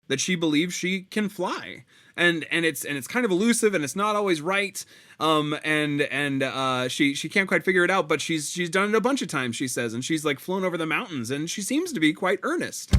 that she believes she can fly. And it's kind of elusive, and it's not always right. She can't quite figure it out, but she's done it a bunch of times, she says, and she's like flown over the mountains, and she seems to be quite earnest.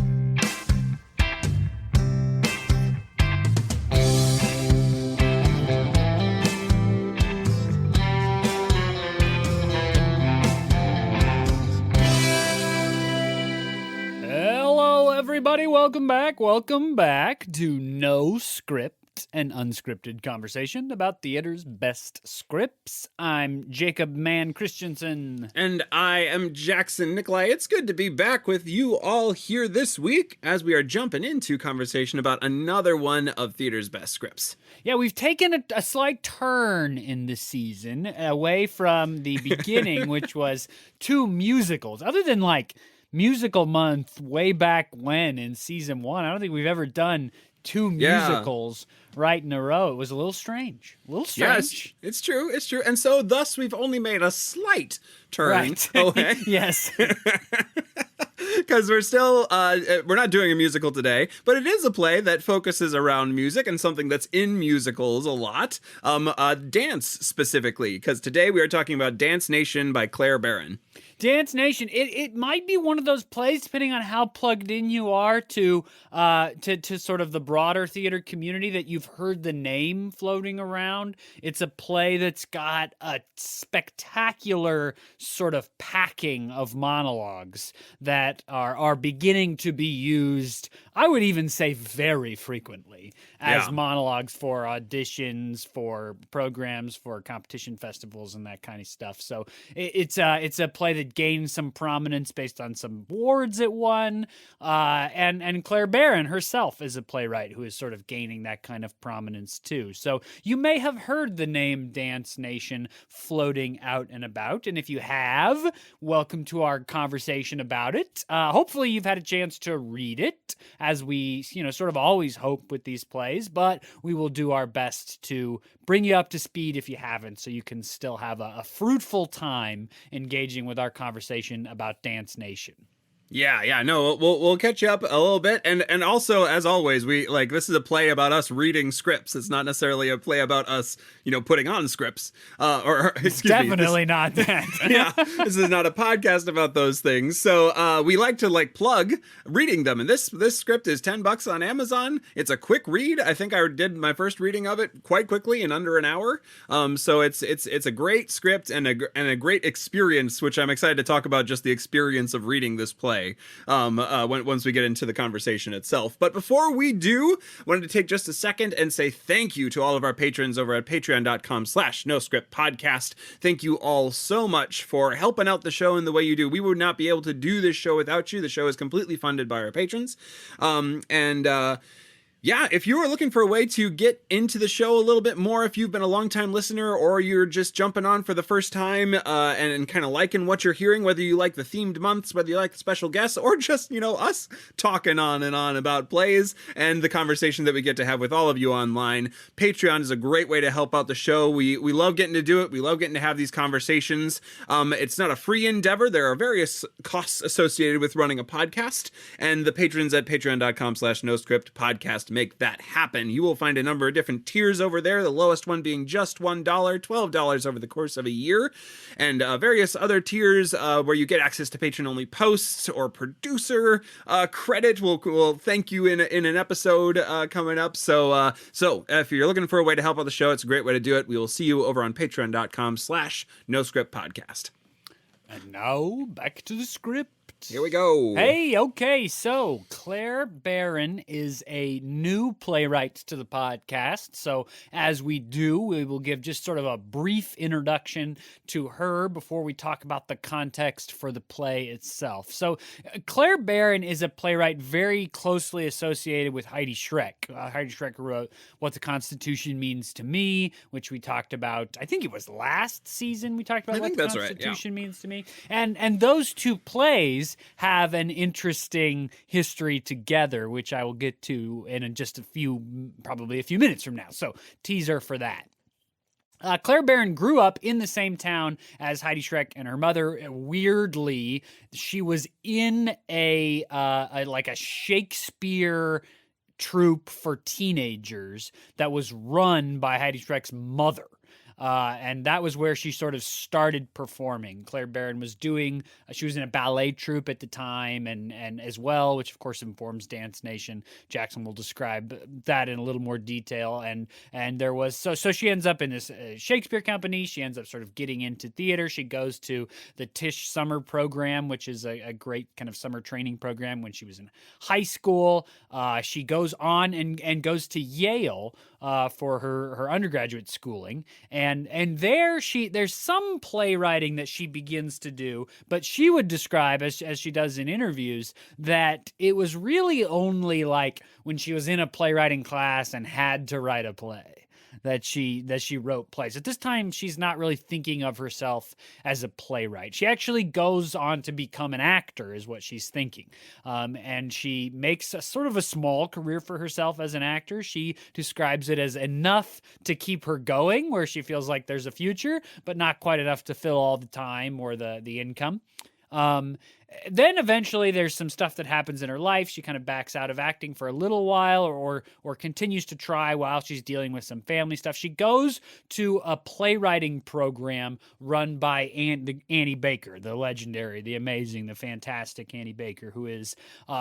Everybody, welcome back to No Script, an unscripted conversation about theater's best scripts. I'm Jacob Mann Christensen. And I am Jackson Nikolai. It's good to be back with you all here this week as we are jumping into conversation about another one of theater's best scripts. Yeah, we've taken a slight turn in this season away from the beginning, which was two musicals. Other than like musical month way back when in season 1, I don't think we've ever done two musicals right in a row. It was a little strange. Yes, it's true. And so thus we've only made a slight turn away. Yes. Because we're still, we're not doing a musical today, but it is a play that focuses around music and something that's in musicals a lot, dance specifically, because today we are talking about Dance Nation by Clare Barron. Dance Nation. It might be one of those plays, depending on how plugged in you are to sort of the broader theater community, that you've heard the name floating around. It's a play that's got a spectacular sort of packing of monologues that are beginning to be used, I would even say very frequently, as monologues for auditions, for programs, for competition festivals, and that kind of stuff. So it's a play that gained some prominence based on some awards it won, and Clare Barron herself is a playwright who is sort of gaining that kind of prominence too. So you may have heard the name Dance Nation floating out and about, and if you have, welcome to our conversation about it. Hopefully you've had a chance to read it, as we sort of always hope with these plays, but we will do our best to bring you up to speed if you haven't, so you can still have a fruitful time engaging with our conversation about Dance Nation. No, we'll catch you up a little bit, and also, as always, we this is a play about us reading scripts. It's not necessarily a play about us, putting on scripts. Definitely not that. Yeah, this is not a podcast about those things. So we like to plug reading them, and this script is $10 on Amazon. It's a quick read. I think I did my first reading of it quite quickly in under an hour. So it's a great script and a great experience, which I'm excited to talk about, just the experience of reading this play. Once we get into the conversation itself. But before we do, I wanted to take just a second and say thank you to all of our patrons over at patreon.com/noscriptpodcast. Thank you all so much for helping out the show in the way you do. We would not be able to do this show without you. The show is completely funded by our patrons. If you are looking for a way to get into the show a little bit more, if you've been a long-time listener or you're just jumping on for the first time and kind of liking what you're hearing, whether you like the themed months, whether you like the special guests, or just, us talking on and on about plays and the conversation that we get to have with all of you online, Patreon is a great way to help out the show. We love getting to do it. We love getting to have these conversations. It's not a free endeavor. There are various costs associated with running a podcast, and the patrons at patreon.com/noscriptpodcast make that happen. You will find a number of different tiers over there, the lowest one being just $1, $12 over the course of a year, and various other tiers where you get access to patron-only posts or producer credit. We'll thank you in an episode coming up. So if you're looking for a way to help out the show, it's a great way to do it. We will see you over on patreon.com/noscriptpodcast. And now, back to the script. Here we go. Hey, okay, so Clare Barron is a new playwright to the podcast. So as we do, we will give just sort of a brief introduction to her before we talk about the context for the play itself. So Clare Barron is a playwright very closely associated with Heidi Schreck. Heidi Schreck wrote What the Constitution Means to Me, which we talked about, I think it was last season we talked about What the Constitution Means to Me. And those two plays have an interesting history together, which I will get to in just probably a few minutes from now. So teaser for that. Clare Barron grew up in the same town as Heidi Schreck and her mother. Weirdly, she was in a Shakespeare troupe for teenagers that was run by Heidi Schreck's mother. And that was where she sort of started performing. Clare Barron was she was in a ballet troupe at the time, and as well, which of course informs Dance Nation. Jackson will describe that in a little more detail. And there was, so she ends up in this Shakespeare company. She ends up sort of getting into theater. She goes to the Tisch summer program, which is a great kind of summer training program when she was in high school. She goes on and goes to Yale for her undergraduate schooling. And there's some playwriting that she begins to do, but she would describe, as she does in interviews, that it was really only like when she was in a playwriting class and had to write a play that she wrote plays. At this time, she's not really thinking of herself as a playwright. She actually goes on to become an actor, is what she's thinking. And she makes a sort of a small career for herself as an actor. She describes it as enough to keep her going, where she feels like there's a future, but not quite enough to fill all the time or the income. Then eventually there's some stuff that happens in her life. She kind of backs out of acting for a little while, or continues to try while she's dealing with some family stuff. She goes to a playwriting program run by Annie Baker, the legendary, the amazing, the fantastic Annie Baker, who is,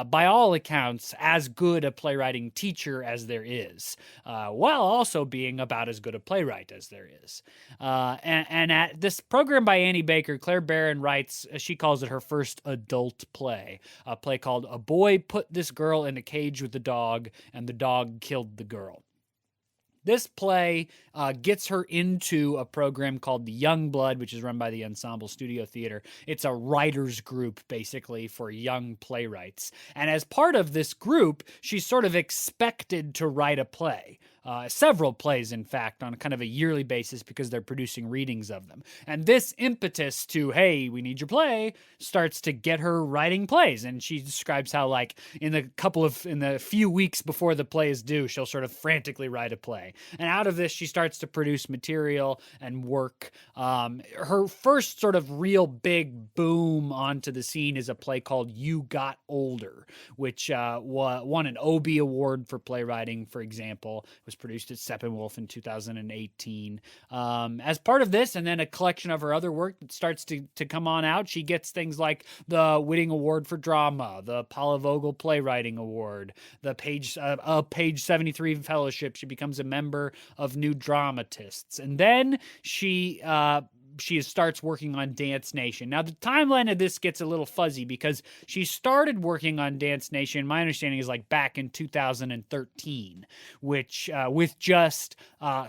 by all accounts, as good a playwriting teacher as there is, while also being about as good a playwright as there is. And at this program by Annie Baker, Clare Barron writes, she calls it her first adult play, a play called A Boy Put This Girl in a Cage with the Dog, and the Dog Killed the Girl. This play gets her into a program called the Young Blood, which is run by the Ensemble Studio Theater. It's a writers group, basically, for young playwrights. And as part of this group, she's sort of expected to write a play. Several plays, in fact, on a kind of a yearly basis, because they're producing readings of them. And this impetus to, hey, we need your play, starts to get her writing plays. And she describes how, like, in the few weeks before the play is due, she'll sort of frantically write a play. And out of this, she starts to produce material and work. Her first sort of real big boom onto the scene is a play called You Got Older, which won an Obie Award for playwriting, for example. It was produced at Steppenwolf in 2018. As part of this, and then a collection of her other work that starts to come on out, she gets things like the Whitting Award for Drama, the Paula Vogel Playwriting Award, the Page 73 Fellowship. She becomes a member of New Dramatists. And then she starts working on Dance Nation. Now, the timeline of this gets a little fuzzy because she started working on Dance Nation, my understanding is like back in 2013, which with just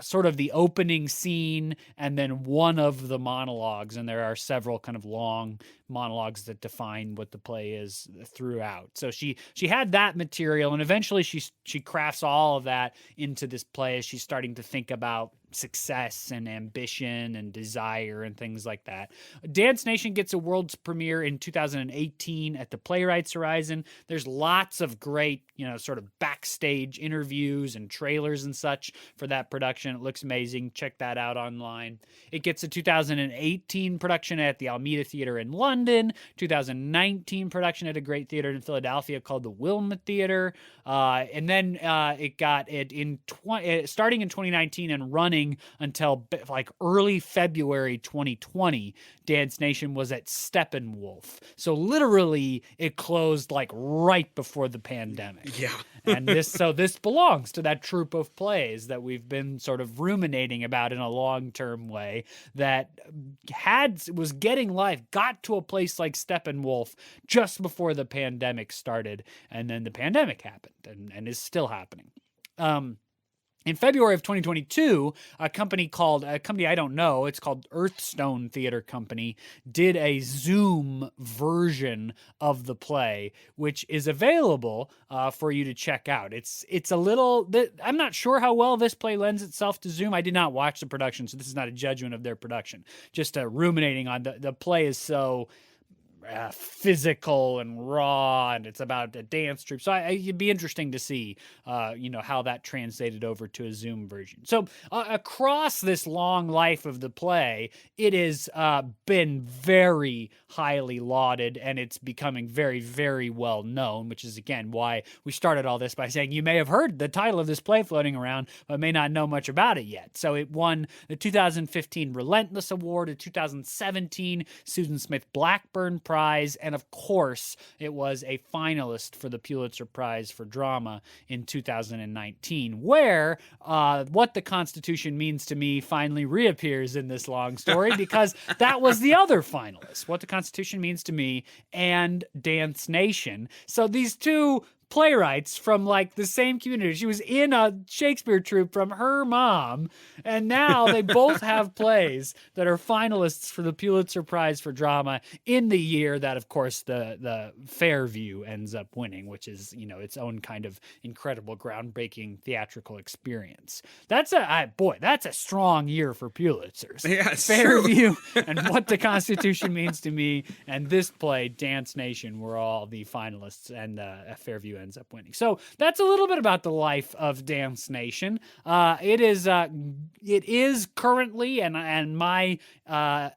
sort of the opening scene and then one of the monologues, and there are several kind of long monologues that define what the play is throughout. So she had that material, and eventually she crafts all of that into this play as she's starting to think about success and ambition and desire and things like that. Dance Nation gets a world's premiere in 2018 at the Playwrights Horizon. There's lots of great, sort of backstage interviews and trailers and such for that production. It looks amazing. Check that out online. It gets a 2018 production at the Almeida Theater in London, 2019 production at a great theater in Philadelphia called the Wilma Theater, and then it got it starting in 2019 and running until like early February 2020. Dance Nation was at Steppenwolf. So literally it closed like right before the pandemic. Yeah. And this belongs to that troupe of plays that we've been sort of ruminating about in a long-term way, that was getting life, got to a place like Steppenwolf just before the pandemic started, and then the pandemic happened and is still happening. In February of 2022, a company I don't know, it's called Earthstone Theater Company, did a Zoom version of the play, which is available for you to check out. It's a little, I'm not sure how well this play lends itself to Zoom. I did not watch the production, so this is not a judgment of their production. Just ruminating on the play is so physical and raw, and it's about a dance troupe. So it'd be interesting to see, how that translated over to a Zoom version. So across this long life of the play, it has been very highly lauded, and it's becoming very, very well known, which is, again, why we started all this by saying you may have heard the title of this play floating around, but may not know much about it yet. So it won the 2015 Relentless Award, the 2017 Susan Smith Blackburn Prize, and of course, it was a finalist for the Pulitzer Prize for Drama in 2019, where What the Constitution Means to Me finally reappears in this long story, because that was the other finalist, What the Constitution Means to Me and Dance Nation. So these two playwrights from like the same community. She was in a Shakespeare troupe from her mom, and now they both have plays that are finalists for the Pulitzer Prize for Drama in the year that, of course, the Fairview ends up winning, which is, its own kind of incredible, groundbreaking theatrical experience. That's a strong year for Pulitzers. Yeah, Fairview and What the Constitution Means to Me and this play, Dance Nation, were all the finalists, and Fairview ends up winning. So that's a little bit about the life of Dance Nation. It is currently, and my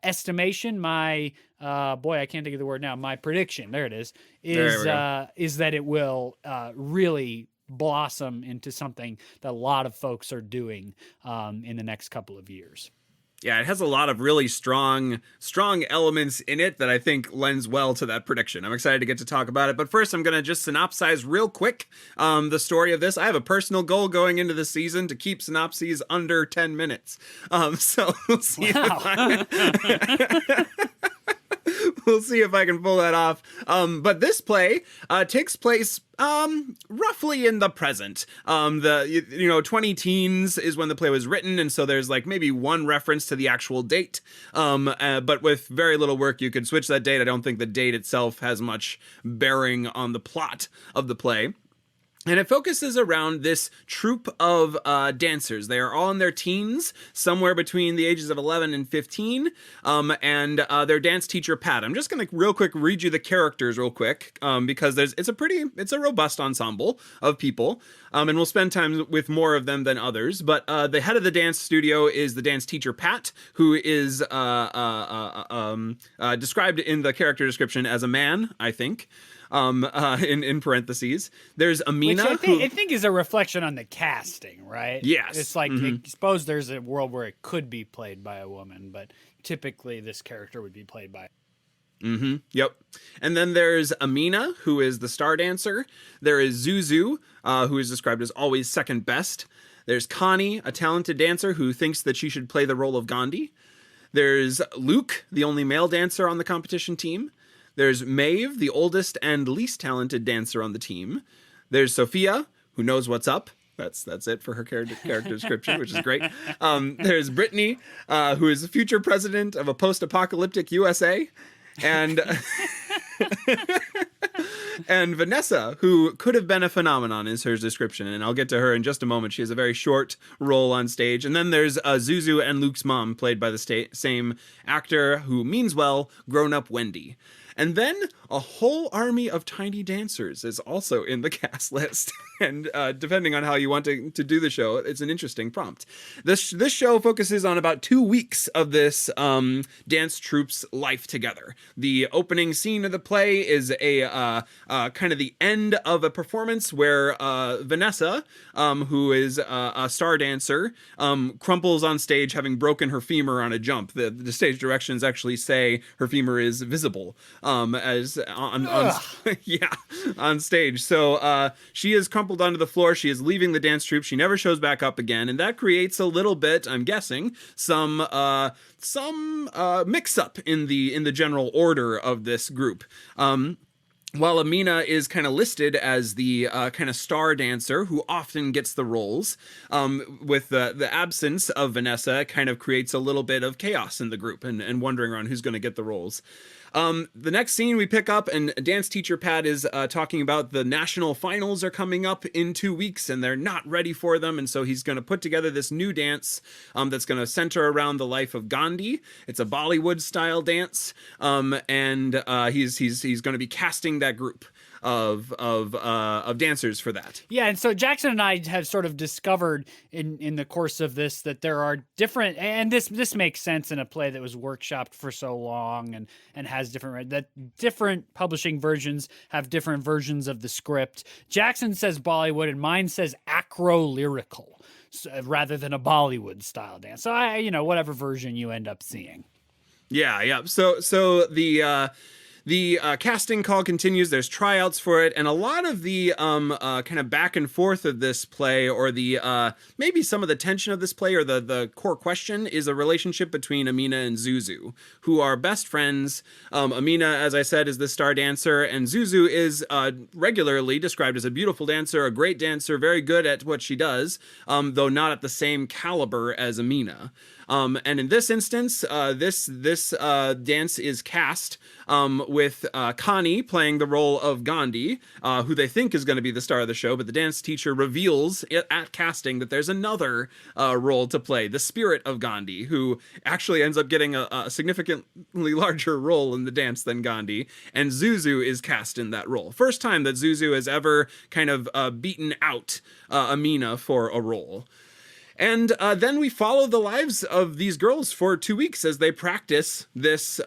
estimation, my I can't think of the word now. My prediction, there it is that it will really blossom into something that a lot of folks are doing in the next couple of years. Yeah, it has a lot of really strong elements in it that I think lends well to that prediction. I'm excited to get to talk about it. But first, I'm going to just synopsize real quick the story of this. I have a personal goal going into this season to keep synopses under 10 minutes. So we'll see we'll see if I can pull that off. But this play takes place roughly in the present. 20 teens is when the play was written, and so there's like maybe one reference to the actual date. But with very little work, you could switch that date. I don't think the date itself has much bearing on the plot of the play. And it focuses around this troupe of dancers. They are all in their teens, somewhere between the ages of 11 and 15, and their dance teacher, Pat. I'm just going to real quick read you the characters real quick, because it's a robust ensemble of people, and we'll spend time with more of them than others. But the head of the dance studio is the dance teacher, Pat, who is described in the character description as a man, I think. In parentheses, there's Amina, which I think is a reflection on the casting, right? Yes. It's like, I suppose there's a world where it could be played by a woman, but typically this character would be played by. Yep. And then there's Amina, who is the star dancer. There is Zuzu, who is described as always second best. There's Connie, a talented dancer who thinks that she should play the role of Gandhi. There's Luke, the only male dancer on the competition team. There's Maeve, the oldest and least talented dancer on the team. There's Sophia, who knows what's up. That's it for her character description, which is great. There's Brittany, who is the future president of a post-apocalyptic USA. And and Vanessa, who could have been a phenomenon, is her description. And I'll get to her in just a moment. She has a very short role on stage. And then there's Zuzu and Luke's mom, played by the same actor who means well, grown-up Wendy. And then a whole army of tiny dancers is also in the cast list. And depending on how you want to do the show, it's an interesting prompt. This show focuses on about 2 weeks of this dance troupe's life together. The opening scene of the play is a kind of the end of a performance where Vanessa, who is a star dancer, crumples on stage having broken her femur on a jump. The stage directions actually say her femur is visible. As on stage. So she is crumpled onto the floor. She is leaving the dance troupe. She never shows back up again, and that creates a little bit, I'm guessing, some mix-up in the general order of this group. While Amina is kind of listed as the kind of star dancer who often gets the roles, with the absence of Vanessa kind of creates a little bit of chaos in the group and wondering around who's going to get the roles. The next scene we pick up, and dance teacher Pat is talking about the national finals are coming up in 2 weeks, and they're not ready for them, and so he's going to put together this new dance that's going to center around the life of Gandhi. It's a Bollywood style dance, and he's going to be casting that group of dancers for that. Yeah, and so Jackson and I have sort of discovered in the course of this that there are different, and this makes sense in a play that was workshopped for so long and has different publishing versions have different versions of the script. Jackson says Bollywood, and mine says acro lyrical, rather than a Bollywood style dance. So whatever version you end up seeing. Yeah. So the casting call continues. There's tryouts for it, and a lot of the kind of back and forth of this play, or the maybe some of the tension of this play, or the core question, is a relationship between Amina and Zuzu, who are best friends. Amina, as I said, is the star dancer, and Zuzu is regularly described as a beautiful dancer, a great dancer, very good at what she does, though not at the same caliber as Amina. And in this instance, this dance is cast with Connie playing the role of Gandhi, who they think is going to be the star of the show, but the dance teacher reveals at casting that there's another role to play, the spirit of Gandhi, who actually ends up getting a significantly larger role in the dance than Gandhi, and Zuzu is cast in that role. First time that Zuzu has ever kind of beaten out Amina for a role. And then we follow the lives of these girls for 2 weeks as they practice this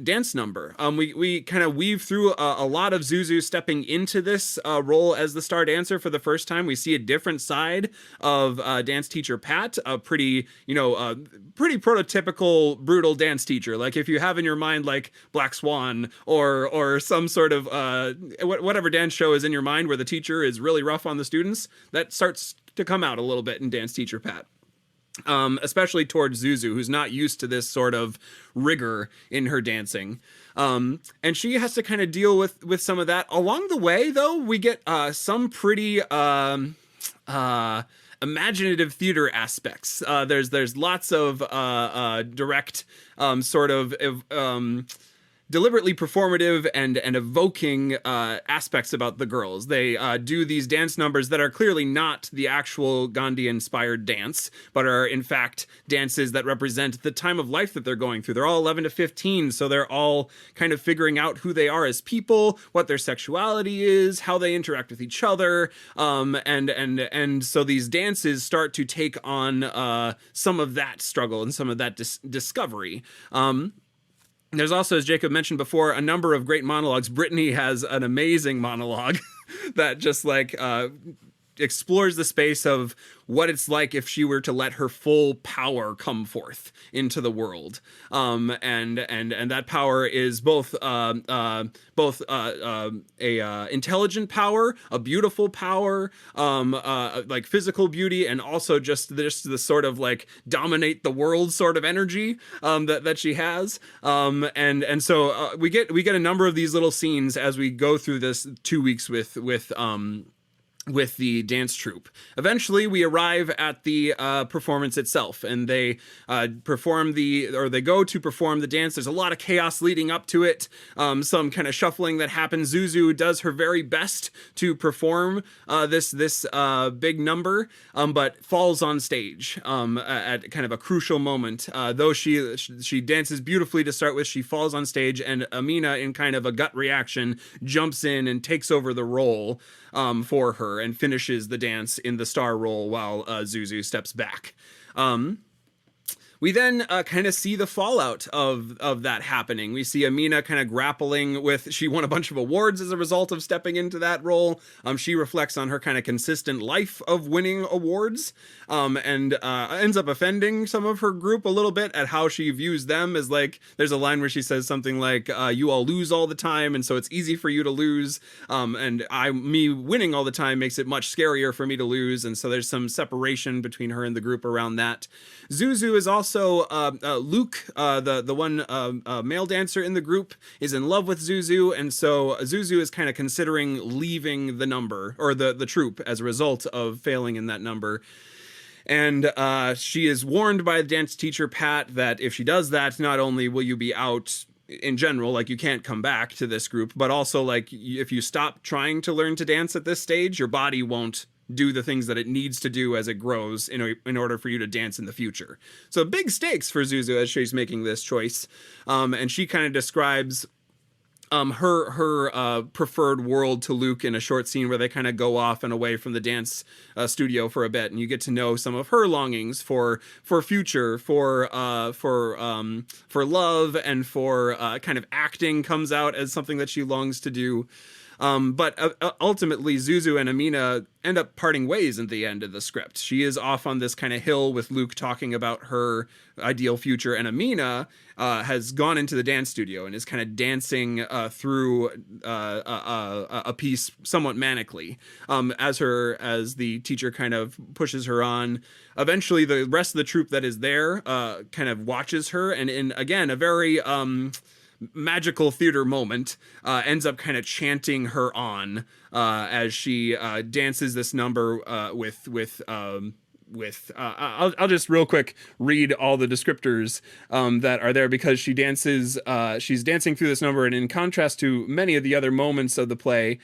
dance number. We kind of weave through a lot of Zuzu stepping into this role as the star dancer for the first time. We see a different side of dance teacher Pat, a pretty prototypical brutal dance teacher. Like if you have in your mind like Black Swan or some sort of whatever dance show is in your mind where the teacher is really rough on the students, that starts to come out a little bit in dance teacher Pat. Especially towards Zuzu, who's not used to this sort of rigor in her dancing. And she has to kind of deal with some of that. Along the way, though, we get some pretty imaginative theater aspects. There's lots of direct sort of deliberately performative and evoking aspects about the girls. They do these dance numbers that are clearly not the actual Gandhi-inspired dance, but are in fact dances that represent the time of life that they're going through. They're all 11 to 15, so they're all kind of figuring out who they are as people, what their sexuality is, how they interact with each other, and so these dances start to take on some of that struggle and some of that discovery. There's also, as Jacob mentioned before, a number of great monologues. Brittany has an amazing monologue that just like explores the space of what it's like if she were to let her full power come forth into the world, and that power is both a intelligent power, a beautiful power, like physical beauty, and also just the sort of like dominate the world sort of energy that she has, and so we get a number of these little scenes as we go through this 2 weeks with the dance troupe. Eventually, we arrive at the performance itself, and they go to perform the dance. There's a lot of chaos leading up to it, some kind of shuffling that happens. Zuzu does her very best to perform this big number, but falls on stage at kind of a crucial moment. Though she dances beautifully to start with, she falls on stage, and Amina, in kind of a gut reaction, jumps in and takes over the role for her and finishes the dance in the star role while Zuzu steps back. We then kind of see the fallout of that happening. We see Amina kind of grappling with, she won a bunch of awards as a result of stepping into that role. She reflects on her kind of consistent life of winning awards, and ends up offending some of her group a little bit at how she views them as like, there's a line where she says something like, you all lose all the time, and so it's easy for you to lose, and me winning all the time makes it much scarier for me to lose, and so there's some separation between her and the group around that. Zuzu is also Luke, the one male dancer in the group, is in love with Zuzu, and so Zuzu is kind of considering leaving the number, or the troupe, as a result of failing in that number. And she is warned by the dance teacher Pat that if she does that, not only will you be out in general, like you can't come back to this group, but also like if you stop trying to learn to dance at this stage, your body won't do the things that it needs to do as it grows in order for you to dance in the future. So big stakes for Zuzu as she's making this choice. And she kind of describes her preferred world to Luke in a short scene where they kind of go off and away from the dance studio for a bit, and you get to know some of her longings for future, for love, and for kind of acting comes out as something that she longs to do. But ultimately, Zuzu and Amina end up parting ways at the end of the script. She is off on this kind of hill with Luke talking about her ideal future, and Amina has gone into the dance studio and is kind of dancing through a piece somewhat manically as the teacher kind of pushes her on. Eventually, the rest of the troupe that is there kind of watches her, and in, again, a very magical theater moment, ends up kind of chanting her on as she dances this number I'll just real quick read all the descriptors that are there, because she's dancing through this number, and in contrast to many of the other moments of the play,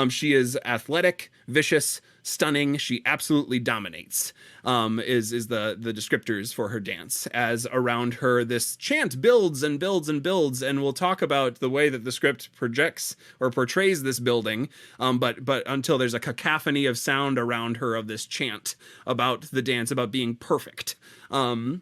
she is athletic, vicious, stunning. She absolutely dominates, is the descriptors for her dance, as around her this chant builds and builds and builds. And we'll talk about the way that the script projects or portrays this building, but until there's a cacophony of sound around her of this chant about the dance, about being perfect. And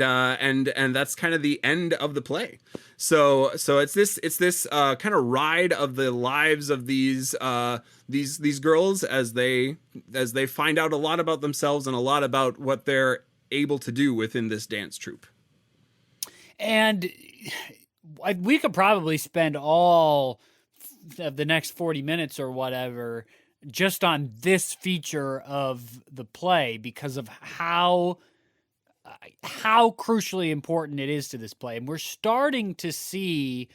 that's kind of the end of the play. So it's this kind of ride of the lives of these girls as they find out a lot about themselves and a lot about what they're able to do within this dance troupe. And we could probably spend all of the next 40 minutes or whatever just on this feature of the play, because of how crucially important it is to this play. And we're starting to see,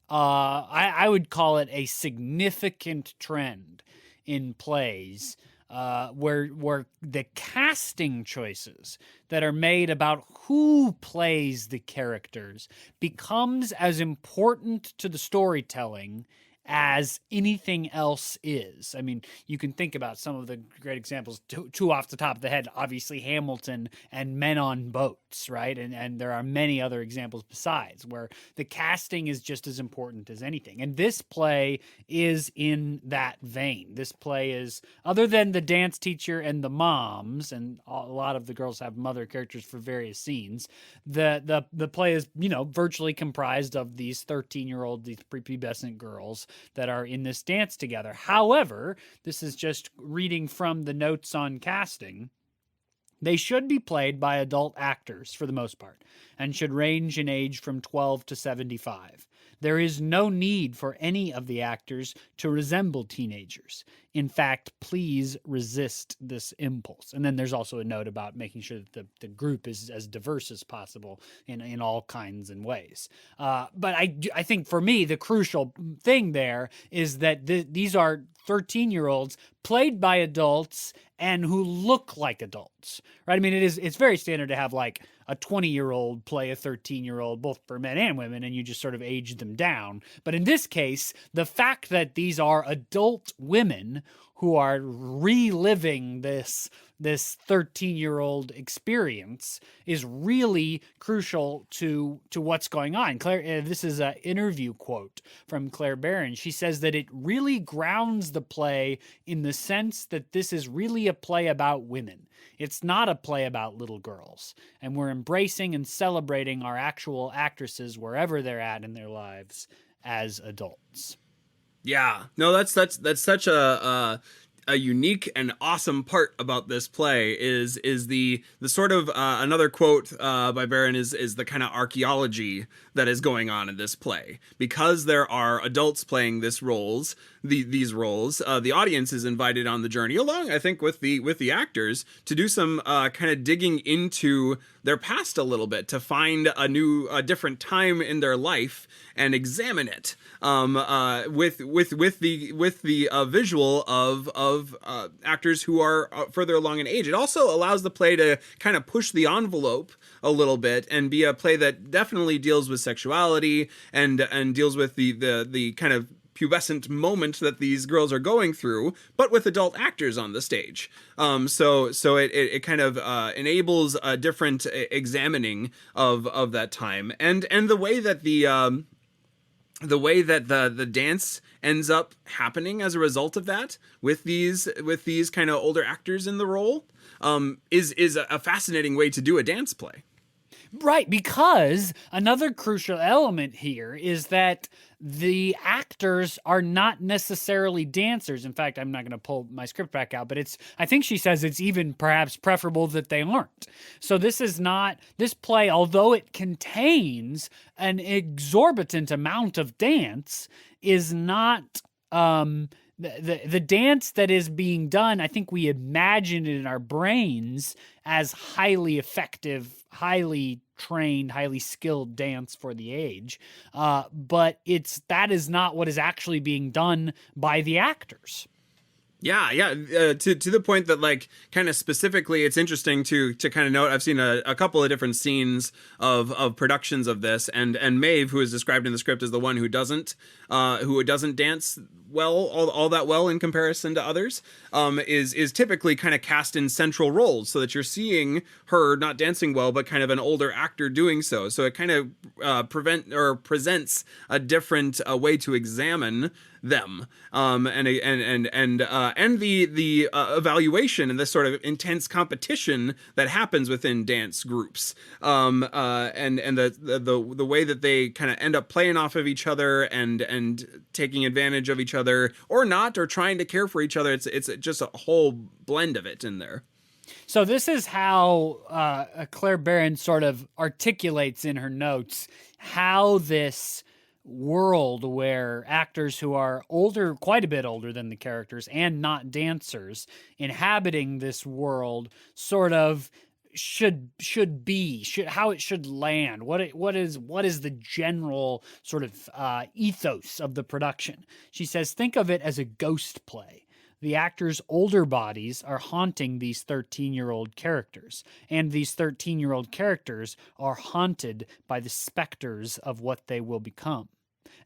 I would call it a significant trend in plays, where the casting choices that are made about who plays the characters becomes as important to the storytelling as anything else is. I mean, you can think about some of the great examples, two off the top of the head, obviously Hamilton and Men on Boats, right? And there are many other examples besides, where the casting is just as important as anything. And this play is in that vein. This play is, other than the dance teacher and the moms, and a lot of the girls have mother characters for various scenes, the play is, virtually comprised of these 13-year-old, these prepubescent girls that are in this dance together. However, this is just reading from the notes on casting. They should be played by adult actors for the most part, and should range in age from 12 to 75. There is no need for any of the actors to resemble teenagers. In fact, please resist this impulse. And then there's also a note about making sure that the group is as diverse as possible in all kinds and ways. But I think for me, the crucial thing there is that these are 13-year-olds played by adults and who look like adults, right? I mean, it's very standard to have like a 20-year-old play a 13-year-old, both for men and women, and you just sort of age them down. But in this case, the fact that these are adult women who are reliving this 13-year-old experience is really crucial to what's going on. Claire, this is an interview quote from Clare Barron. She says that it really grounds the play in the sense that this is really a play about women. It's not a play about little girls. And we're embracing and celebrating our actual actresses wherever they're at in their lives as adults. Yeah, no, that's such a unique and awesome part about this play is the sort of another quote by Barron is the kind of archaeology that is going on in this play, because there are adults playing these roles. these roles. The audience is invited on the journey along, I think, with the actors to do some kind of digging into their past a little bit, to find a different time in their life and examine it with the visual of actors who are further along in age. It also allows the play to kind of push the envelope a little bit and be a play that definitely deals with sexuality and deals with the kind of pubescent moment that these girls are going through, but with adult actors on the stage. So it kind of enables a different examining of that time, and the way that the dance ends up happening as a result of that, with these kind of older actors in the role, is a fascinating way to do a dance play. Right, because another crucial element here is that the actors are not necessarily dancers. In fact, I'm not going to pull my script back out, but I think she says it's even perhaps preferable that they aren't. So this play, although it contains an exorbitant amount of dance, is not the dance that is being done. I think we imagine it in our brains as highly effective, highly trained, highly skilled dance for the age. But that is not what is actually being done by the actors. Yeah. To the point that, like, kind of specifically, it's interesting to kind of note. I've seen a couple of different scenes of productions of this, and Maeve, who is described in the script as the one who doesn't dance well, all that well in comparison to others, is typically kind of cast in central roles, so that you're seeing her not dancing well, but kind of an older actor doing so. So it kind of presents a different way to examine them, and the evaluation and this sort of intense competition that happens within dance groups, and the way that they kind of end up playing off of each other and taking advantage of each other, or not, or trying to care for each other. It's just a whole blend of it in there. So this is how Clare Barron sort of articulates in her notes how this world, where actors who are older, quite a bit older than the characters, and not dancers, inhabiting this world, sort of how it should land, what is the general sort of ethos of the production. She says, think of it as a ghost play. The actors' older bodies are haunting these 13-year-old characters, and these 13-year-old characters are haunted by the specters of what they will become.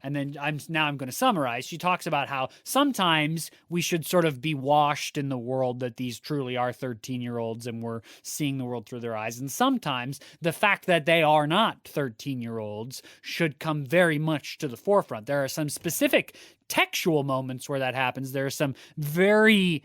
And then I'm going to summarize. She talks about how sometimes we should sort of be washed in the world that these truly are 13-year-olds and we're seeing the world through their eyes. And sometimes the fact that they are not 13-year-olds should come very much to the forefront. There are some specific textual moments where that happens. There are some very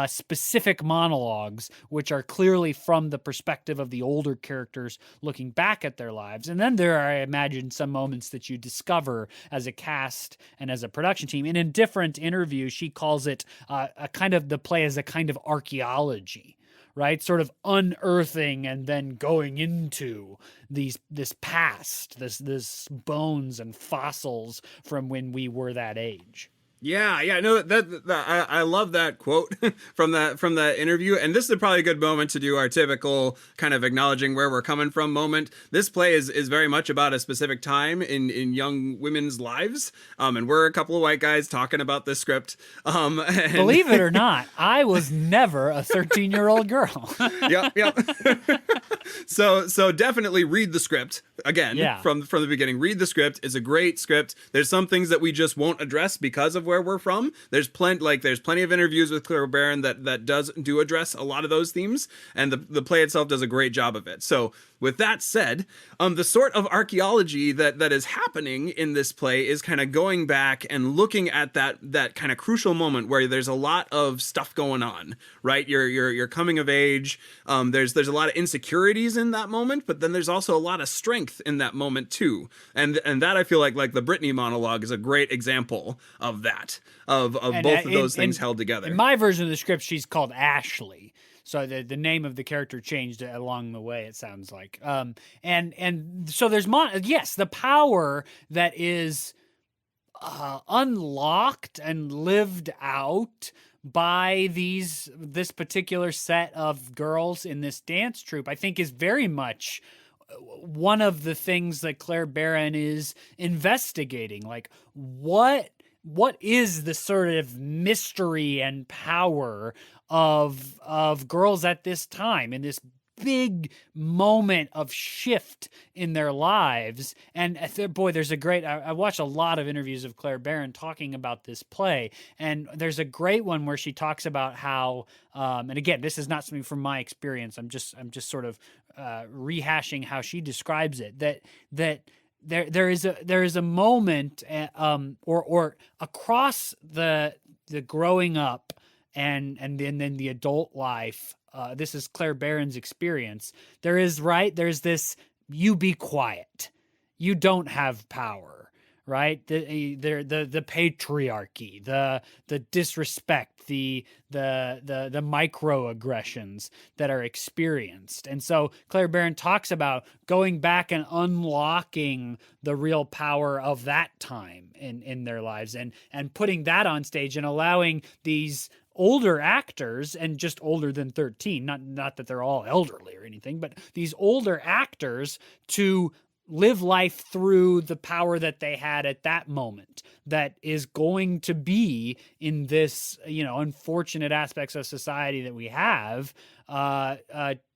specific monologues which are clearly from the perspective of the older characters looking back at their lives. And then there are, I imagine, some moments that you discover as a cast and as a production team. And in different interviews, she calls it the play as a kind of archaeology, right? Sort of unearthing and then going into this past, this bones and fossils from when we were that age. Yeah, no, I love that quote from that interview, and this is probably a good moment to do our typical kind of acknowledging where we're coming from moment. This play is very much about a specific time in young women's lives, and we're a couple of white guys talking about this script. Believe it or not, I was never a 13-year-old girl. Yep. So definitely read the script again. Yeah. From the beginning. Read the script. It's a great script. There's some things that we just won't address because of where we're from. There's plenty of interviews with Clare Barron that do address a lot of those themes, and the play itself does a great job of it. So with that said, the sort of archaeology that is happening in this play is kind of going back and looking at that kind of crucial moment where there's a lot of stuff going on, right? You're coming of age. There's a lot of insecurities in that moment, but then there's also a lot of strength in that moment too. And that I feel like the Britney monologue is a great example of that. Of both of those things held together. In my version of the script, she's called Ashley. So the name of the character changed along the way, it sounds like. And so there's the power that is unlocked and lived out by this particular set of girls in this dance troupe, I think is very much one of the things that Clare Barron is investigating. Like, what is the sort of mystery and power of girls at this time, in this big moment of shift in their lives? And boy, there's a great, I watched a lot of interviews of Clare Barron talking about this play, and there's a great one where she talks about how, and again, this is not something from my experience, I'm just sort of rehashing how she describes it, that there is a moment, or across the growing up and then the adult life. This is Clare Barron's experience. There's this, you be quiet, you don't have power, right? The patriarchy, the disrespect, the microaggressions that are experienced. And so Clare Barron talks about going back and unlocking the real power of that time in their lives, and putting that on stage and allowing these older actors, and just older than 13, not that they're all elderly or anything, but these older actors to live life through the power that they had at that moment, that is going to be in this, unfortunate aspects of society that we have,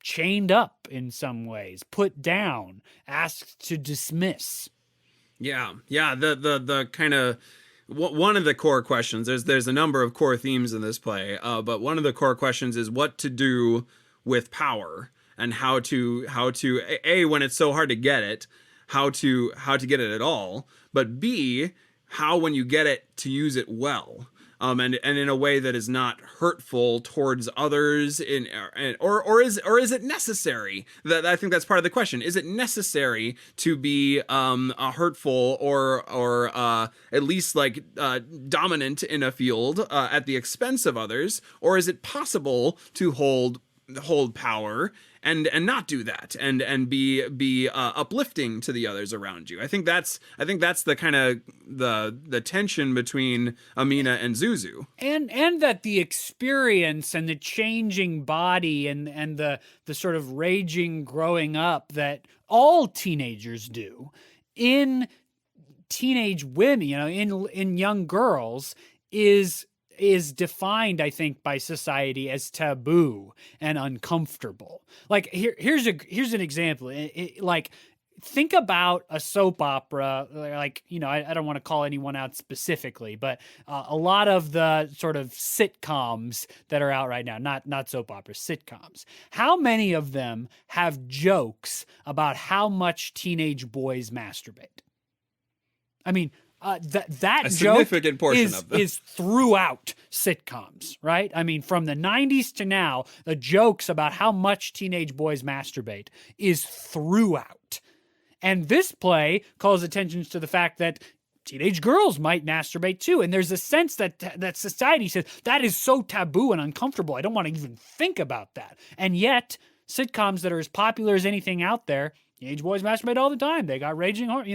chained up in some ways, put down, asked to dismiss. Yeah. The kind of, one of the core questions, there's a number of core themes in this play, but one of the core questions is what to do with power, and how to A, when it's so hard to get it, how to get it at all, but B, how, when you get it, to use it well. And in a way that is not hurtful towards others, or is it necessary? That, I think that's part of the question. Is it necessary to be hurtful or at least dominant in a field at the expense of others, or is it possible to hold power and not do that, and be uplifting to the others around you? I think that's the kind of the tension between Amina and Zuzu, and that the experience and the changing body and the sort of raging growing up that all teenagers do in teenage women, in young girls, is defined, I think, by society as taboo and uncomfortable. Like, here's an example. Think about a soap opera, I don't want to call anyone out specifically, but a lot of the sort of sitcoms that are out right now, not soap operas, sitcoms. How many of them have jokes about how much teenage boys masturbate? I mean, that a joke significant portion of them is throughout sitcoms, right? I mean, from the 90s to now, the jokes about how much teenage boys masturbate is throughout. And this play calls attention to the fact that teenage girls might masturbate too. And there's a sense that society says that is so taboo and uncomfortable, I don't want to even think about that. And yet, sitcoms that are as popular as anything out there, teenage boys masturbate all the time. They got raging heart,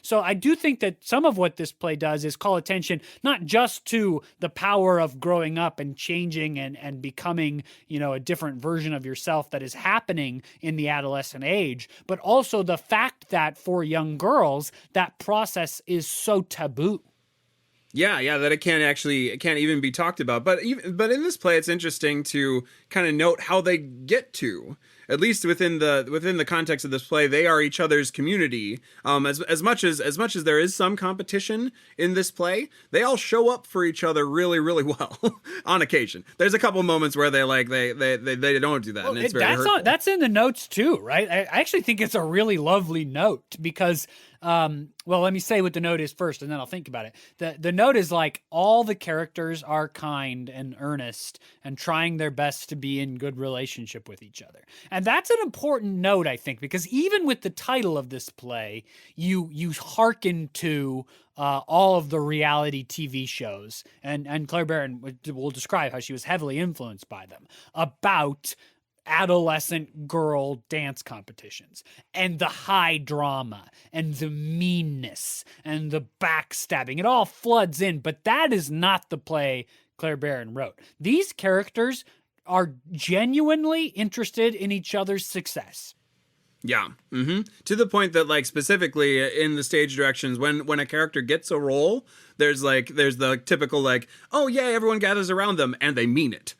So I do think that some of what this play does is call attention not just to the power of growing up and changing and becoming, a different version of yourself that is happening in the adolescent age, but also the fact that for young girls, that process is so taboo. Yeah, that it can't even be talked about. But in this play, it's interesting to kind of note how they get to, at least within the context of this play, they are each other's community. As much as there is some competition in this play, they all show up for each other really, really well on occasion. There's a couple moments where they don't do that, and it's very hurtful. That's in the notes too, right? I actually think it's a really lovely note because. Well, let me say what the note is first, and then I'll think about it. The note is like, all the characters are kind and earnest and trying their best to be in good relationship with each other. And that's an important note, I think, because even with the title of this play, you hearken to all of the reality TV shows, and Clare Barron will describe how she was heavily influenced by them, about adolescent girl dance competitions and the high drama and the meanness and the backstabbing. It all floods in, but that is not the play Clare Barron wrote. These characters are genuinely interested in each other's success. Yeah. To the point that, like, specifically in the stage directions, when a character gets a role, there's the typical, like, oh yay, everyone gathers around them and they mean it,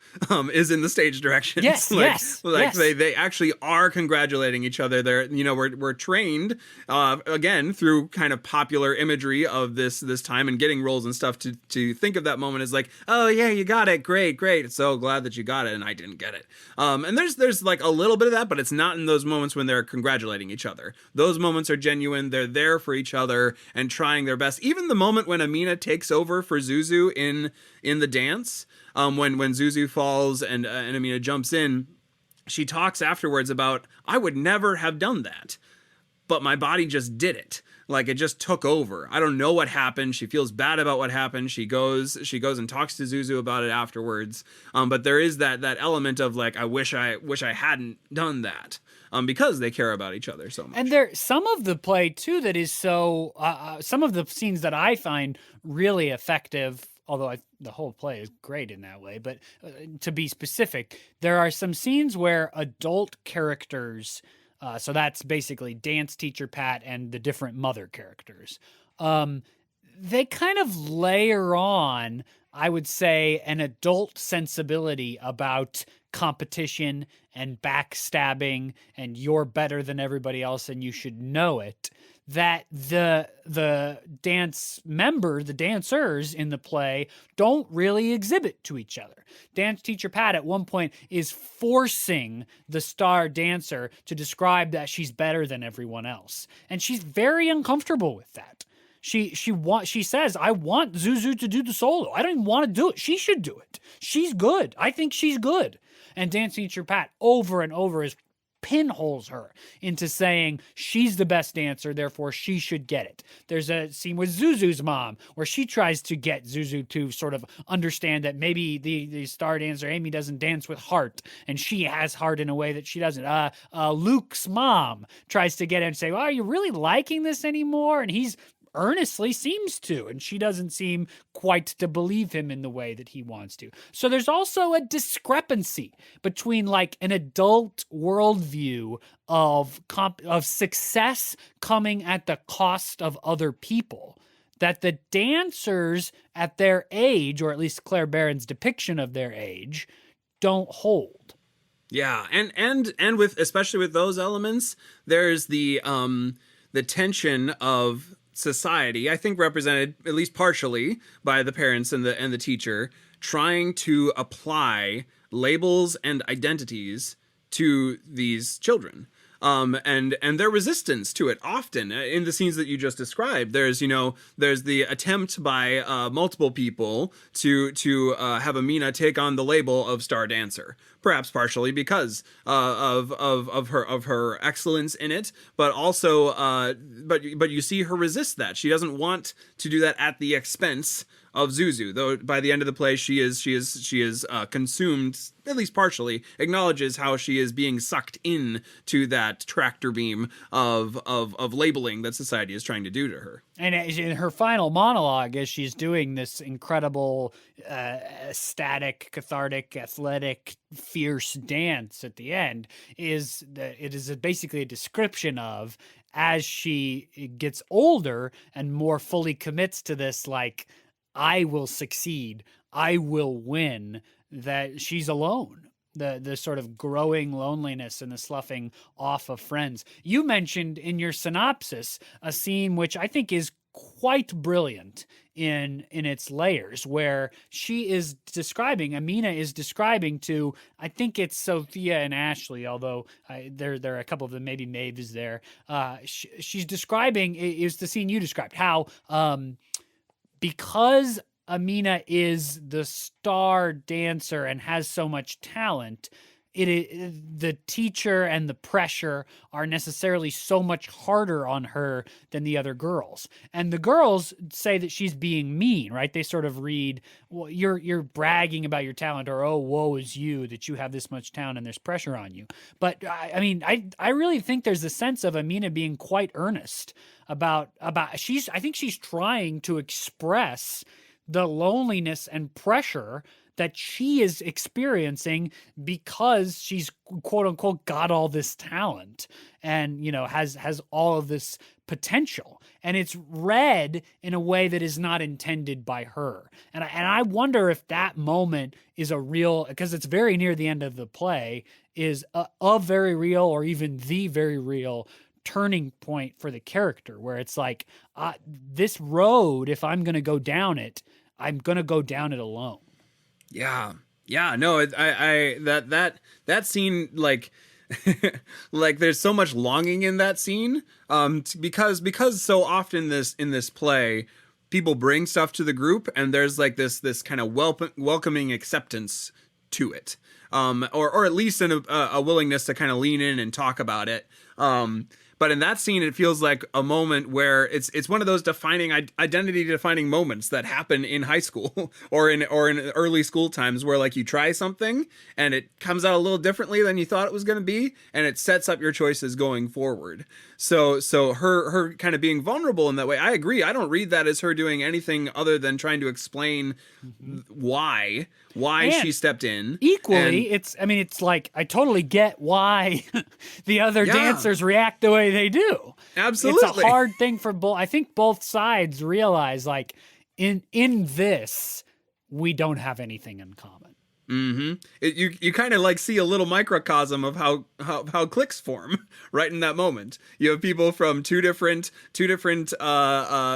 is in the stage directions. Yes, yes. They actually are congratulating each other. They're, we're trained, again, through kind of popular imagery of this time and getting roles and stuff to think of that moment as like, oh yeah, you got it. Great. So glad that you got it and I didn't get it. And there's like a little bit of that, but it's not in those moments when they're congratulating each other. Those moments are genuine. They're there for each other and trying their best. Even the moment when Amina takes over for Zuzu in the dance, when Zuzu falls and Amina jumps in, she talks afterwards about, I would never have done that, but my body just did it. Like, it just took over. I don't know what happened. She feels bad about what happened. She goes and talks to Zuzu about it afterwards. But there is that element of, like, I wish I hadn't done that. Because they care about each other so much. And there, some of the play too that is so, some of the scenes that I find really effective, although the whole play is great in that way, but to be specific, there are some scenes where adult characters, so that's basically dance teacher Pat and the different mother characters, they kind of layer on, I would say, an adult sensibility about competition and backstabbing and you're better than everybody else and you should know it, that the dance member, the dancers in the play, don't really exhibit to each other. Dance teacher Pat at one point is forcing the star dancer to describe that she's better than everyone else, and she's very uncomfortable with that. She says, I want Zuzu to do the solo. I don't even want to do it. She should do it. She's good. I think she's good. And dance teacher Pat over and over is pinholes her into saying she's the best dancer, therefore she should get it. There's a scene with Zuzu's mom where she tries to get Zuzu to sort of understand that maybe the star dancer Amy doesn't dance with heart, and she has heart in a way that she doesn't. Luke's mom tries to get him to say, well, are you really liking this anymore? And he's earnestly seems to, and she doesn't seem quite to believe him in the way that he wants to. So there's also a discrepancy between like an adult worldview of success coming at the cost of other people that the dancers at their age, or at least Clare Barron's depiction of their age, don't hold. Yeah, and with, especially with those elements, there's the tension of society, I think represented at least partially by the parents and the teacher, trying to apply labels and identities to these children. And their resistance to it often in the scenes that you just described. There's the attempt by multiple people to have Amina take on the label of star dancer, perhaps partially because of her excellence in it, but also but you see her resist that. She doesn't want to do that at the expense of Zuzu, though by the end of the play she is consumed, at least partially, acknowledges how she is being sucked in to that tractor beam of labeling that society is trying to do to her. And in her final monologue, as she's doing this incredible, ecstatic, cathartic, athletic, fierce dance at the end, it is basically a description of, as she gets older and more fully commits to this, like, I will succeed, I will win, that she's alone. The sort of growing loneliness and the sloughing off of friends. You mentioned in your synopsis a scene which I think is quite brilliant in its layers, where she is describing, Amina is describing to, I think it's Sophia and Ashley, although there are a couple of them, maybe Maeve is there. She's describing, is the scene you described, how because Amina is the star dancer and has so much talent, the teacher and the pressure are necessarily so much harder on her than the other girls. And the girls say that she's being mean, right? They sort of read, well, you're bragging about your talent, or, oh, woe is you that you have this much talent and there's pressure on you. But I mean, I really think there's a sense of Amina being quite earnest about I think she's trying to express the loneliness and pressure that she is experiencing because she's quote unquote got all this talent and, you know, has all of this potential, and it's read in a way that is not intended by her. And I wonder if that moment is a real, because it's very near the end of the play, is a very real, or even the very real turning point for the character, where it's like, this road, if I'm going to go down it, I'm going to go down it alone. Yeah. No, that scene, like, like there's so much longing in that scene, because so often in this play, people bring stuff to the group, and there's like this kind of welcoming acceptance to it, or at least a willingness to kind of lean in and talk about it. But in that scene, it feels like a moment where it's one of those identity defining moments that happen in high school or in early school times, where like you try something and it comes out a little differently than you thought it was going to be, and it sets up your choices going forward. So her kind of being vulnerable in that way, I agree. I don't read that as her doing anything other than trying to explain why and she stepped in. Equally, it's like, I totally get why the other dancers react the way they do. Absolutely. It's a hard thing for both. I think both sides realize, like, in this, we don't have anything in common. Mm-hmm. You kind of like see a little microcosm of how cliques form right in that moment. You have people from two different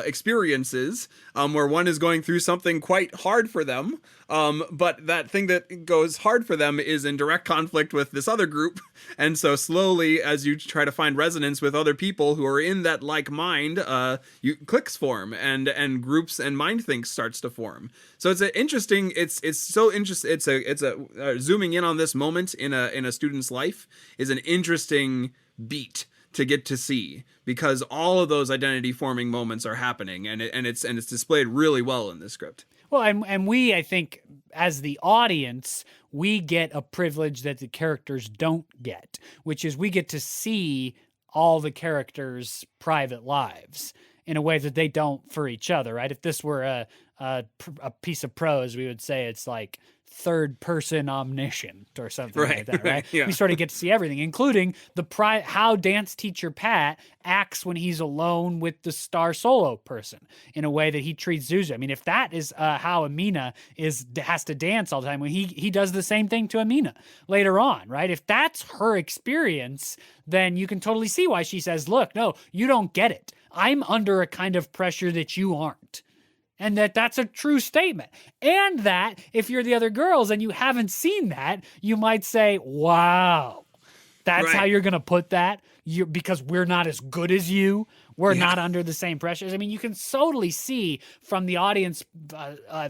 experiences, where one is going through something quite hard for them, but that thing that goes hard for them is in direct conflict with this other group, and so slowly, as you try to find resonance with other people who are in that like mind, cliques form, and groups and mind think starts to form. So it's so interesting. It's a zooming in on this moment in a student's life is an interesting beat to get to see, because all of those identity forming moments are happening, and it's displayed really well in this script. Well, and we, I think, as the audience, we get a privilege that the characters don't get, which is we get to see all the characters' private lives in a way that they don't for each other, right? If this were a piece of prose, we would say it's like third person omniscient or something like that, right? Yeah. We sort of get to see everything, including how dance teacher Pat acts when he's alone with the star solo person in a way that he treats Zuzu. I mean, if that is how Amina has to dance all the time, when he does the same thing to Amina later on, right? If that's her experience, then you can totally see why she says, look, no, you don't get it. I'm under a kind of pressure that you aren't. And that's a true statement. And that if you're the other girls and you haven't seen that, you might say, wow, that's how you're going to put that? Because we're not as good as you. We're not under the same pressures. I mean, you can totally see from the audience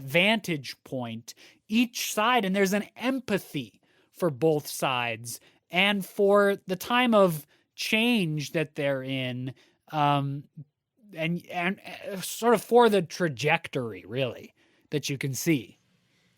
vantage point each side, and there's an empathy for both sides and for the time of change that they're in, and sort of for the trajectory, really, that you can see.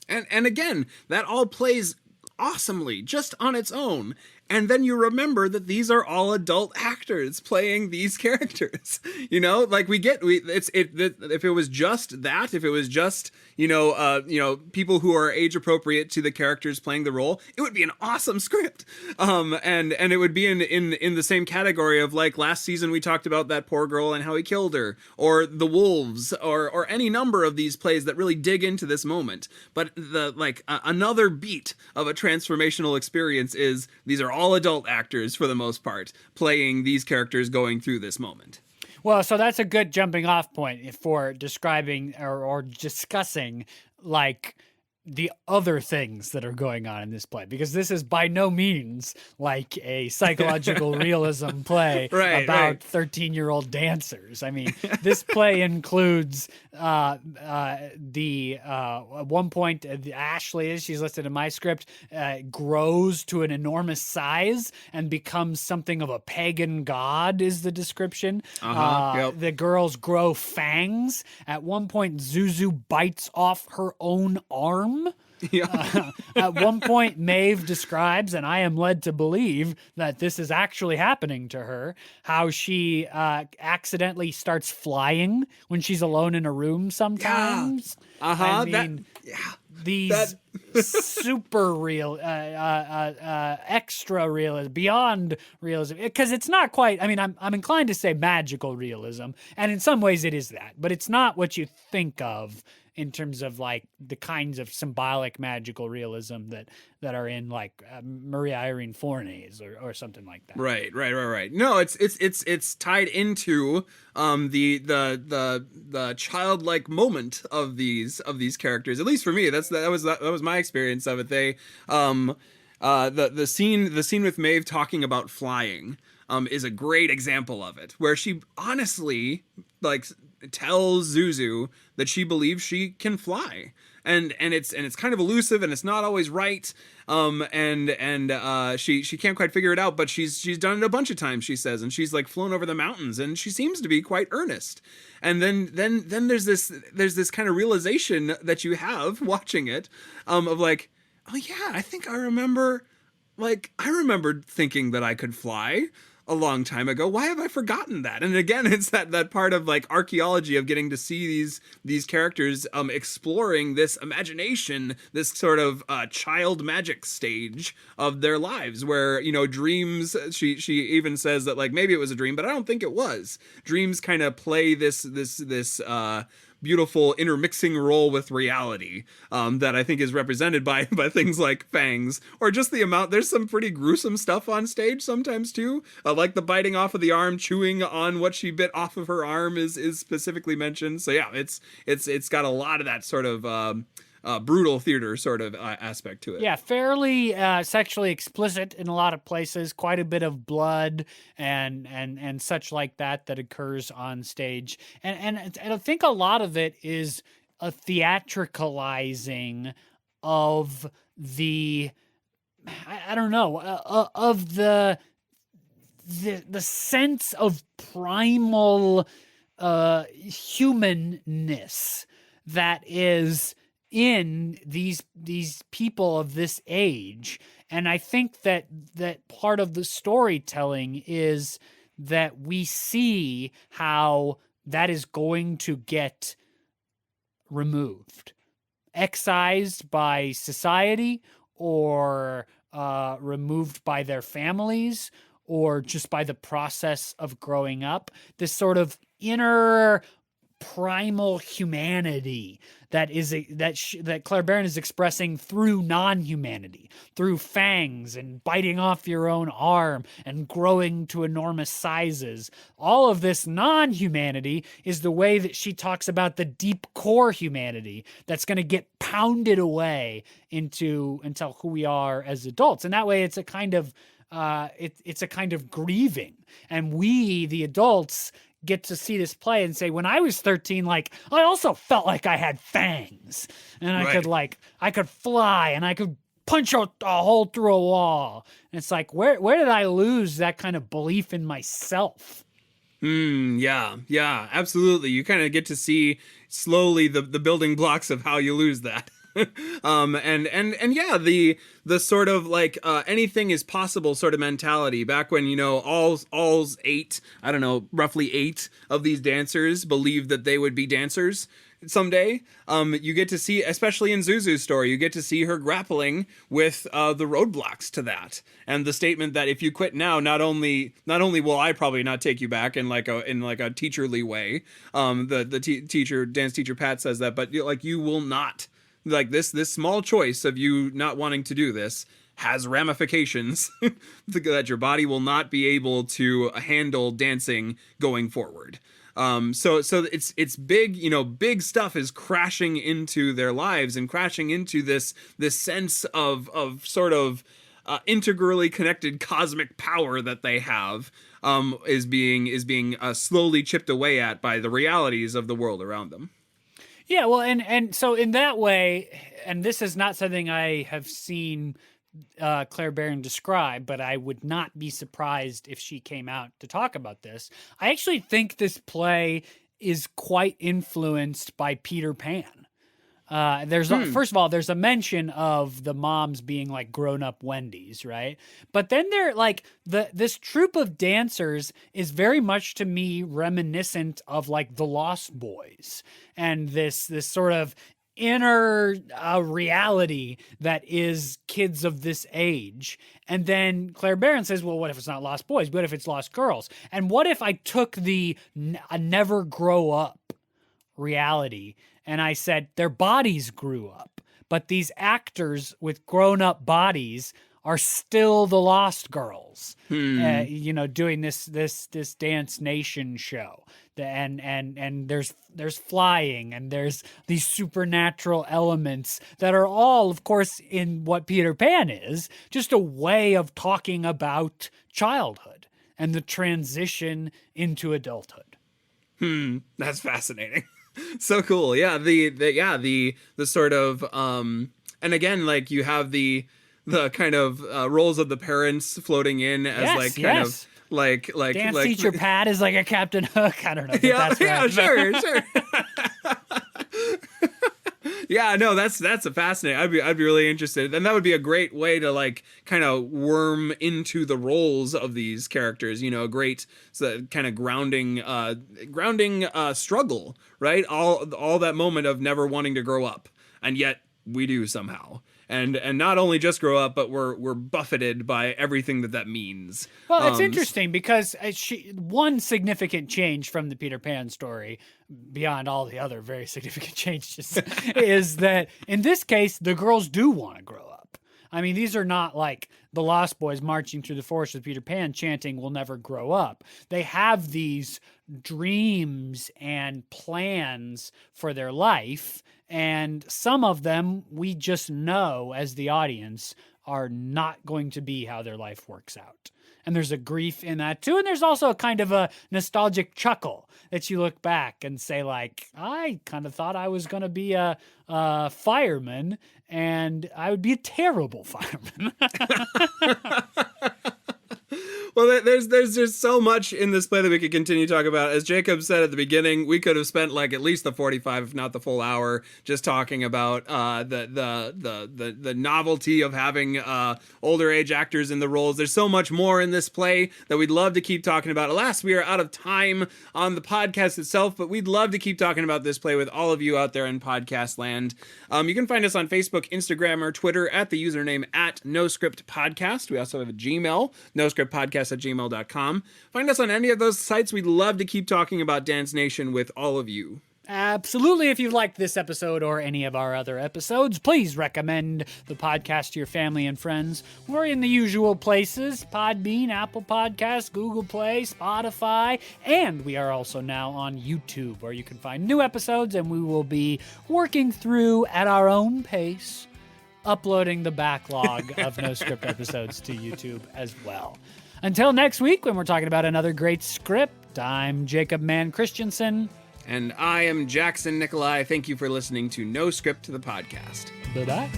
And again, that all plays awesomely just on its own. And then you remember that these are all adult actors playing these characters. You know, like if it was just that, if it was just, people who are age appropriate to the characters playing the role, it would be an awesome script. And it would be in the same category of, like, last season we talked about that poor girl and how he killed her, or The Wolves, or any number of these plays that really dig into this moment. But another beat of a transformational experience is these are all adult actors for the most part playing these characters going through this moment. Well, so that's a good jumping off point for describing or discussing, like, the other things that are going on in this play, because this is by no means like a psychological realism play Right, about right. 13-year-old dancers. I mean, this play includes at one point, Ashley, as she's listed in my script, grows to an enormous size and becomes something of a pagan god, is the description. Yep. The girls grow fangs. At one point, Zuzu bites off her own arm. Yep. At one point, Maeve describes, and I am led to believe that this is actually happening to her, how she accidentally starts flying when she's alone in a room sometimes. I mean, these super real, extra realism, beyond realism, because it's not quite, I mean, I'm inclined to say magical realism, and in some ways it is that, but it's not what you think of in terms of like the kinds of symbolic magical realism that are in like Maria Irene Forney's or something like that. Right. No, it's tied into the childlike moment of these characters. At least for me, that was my experience of it. They the scene with Maeve talking about flying is a great example of it, where she honestly like tells Zuzu that she believes she can fly, and it's kind of elusive and it's not always right, she can't quite figure it out, but she's done it a bunch of times, she says, and she's like flown over the mountains, and she seems to be quite earnest. And then there's this kind of realization that you have watching it, of like, oh yeah, I think I remembered thinking that I could fly a long time ago. Why have I forgotten that? And again, it's that part of like archaeology of getting to see these characters exploring this imagination, this sort of child magic stage of their lives, where, you know, dreams, she even says that like maybe it was a dream, but I don't think it was. Dreams kind of play this beautiful intermixing role with reality, that I think is represented by things like fangs, or just the amount. There's some pretty gruesome stuff on stage sometimes too, like the biting off of the arm, chewing on what she bit off of her arm is specifically mentioned. So yeah, it's got a lot of that sort of brutal theater sort of aspect to it. Yeah, fairly sexually explicit in a lot of places. Quite a bit of blood and such like that occurs on stage, and I think a lot of it is a theatricalizing of the, I don't know, of the sense of primal humanness that is in these people of this age. And I think that part of the storytelling is that we see how that is going to get removed, excised by society, or removed by their families, or just by the process of growing up. This sort of inner primal humanity that Clare Barron is expressing through non-humanity, through fangs and biting off your own arm and growing to enormous sizes. All of this non-humanity is the way that she talks about the deep core humanity that's going to get pounded away until who we are as adults. And that way it's a kind of it's a kind of grieving. And we, the adults, get to see this play and say, when I was 13, like, I also felt like I had fangs, and I could fly, and I could punch a hole through a wall. And it's like, where did I lose that kind of belief in myself? Yeah, absolutely. You kind of get to see slowly the building blocks of how you lose that. And yeah, the sort of like anything is possible sort of mentality, back when, you know, all's eight, I don't know, roughly 8 of these dancers believed that they would be dancers someday. You get to see, especially in Zuzu's story, you get to see her grappling with the roadblocks to that, and the statement that if you quit now, not only will I probably not take you back in like a teacherly way, the dance teacher Pat says that, but like, you will not, like, this small choice of you not wanting to do this has ramifications that your body will not be able to handle dancing going forward. So it's big, big stuff is crashing into their lives and crashing into this sense of sort of integrally connected cosmic power that they have, is being slowly chipped away at by the realities of the world around them. Yeah, well, and so in that way, and this is not something I have seen Clare Barron describe, but I would not be surprised if she came out to talk about this. I actually think this play is quite influenced by Peter Pan. First of all, there's a mention of the moms being like grown-up Wendy's, right? But then they're like this troupe of dancers is very much to me reminiscent of like the Lost Boys and this sort of inner reality that is kids of this age. And then Clare Barron says, well, what if it's not Lost Boys? What if it's Lost Girls? And what if I took the never grow up reality and I said their bodies grew up, but these actors with grown-up bodies are still the Lost Girls, doing this Dance Nation show, and there's flying and there's these supernatural elements that are all, of course, in what Peter Pan is, just a way of talking about childhood and the transition into adulthood. That's fascinating. So cool. Yeah. The sort of, and again, like you have the kind of roles of the parents floating in as kind of like dance teacher Pat is like a Captain Hook. I don't know. That's right. Sure. Yeah, no, that's a fascinating. I'd be really interested, and that would be a great way to like kind of worm into the roles of these characters. A great kind of grounding struggle, right? All that moment of never wanting to grow up, and yet we do somehow. And not only just grow up, but we're buffeted by everything that means. Well, it's interesting because one significant change from the Peter Pan story, beyond all the other very significant changes, is that in this case, the girls do want to grow up. I mean, these are not like the Lost Boys marching through the forest with Peter Pan chanting, "We'll never grow up." They have these dreams and plans for their life. And some of them we just know as the audience are not going to be how their life works out. And there's a grief in that too. And there's also a kind of a nostalgic chuckle that you look back and say like, I kind of thought I was going to be a fireman and I would be a terrible fireman. Well, there's just so much in this play that we could continue to talk about. As Jacob said at the beginning, we could have spent like at least the 45, if not the full hour, just talking about the novelty of having older age actors in the roles. There's so much more in this play that we'd love to keep talking about. Alas, we are out of time on the podcast itself, but we'd love to keep talking about this play with all of you out there in podcast land. You can find us on Facebook, Instagram, or Twitter at the username @NoScriptPodcast. We also have a Gmail, noscriptpodcast@gmail.com. Find us on any of those sites. We'd love to keep talking about Dance Nation with all of you. Absolutely. If you've liked this episode or any of our other episodes, please recommend the podcast to your family and friends. We're in the usual places: Podbean, Apple Podcasts, Google Play, Spotify, and we are also now on YouTube, where you can find new episodes, and we will be working through at our own pace, uploading the backlog of No Script episodes to YouTube as well. Until next week, when we're talking about another great script, I'm Jacob Mann Christensen. And I am Jackson Nikolai. Thank you for listening to No Script, the podcast. Bye-bye.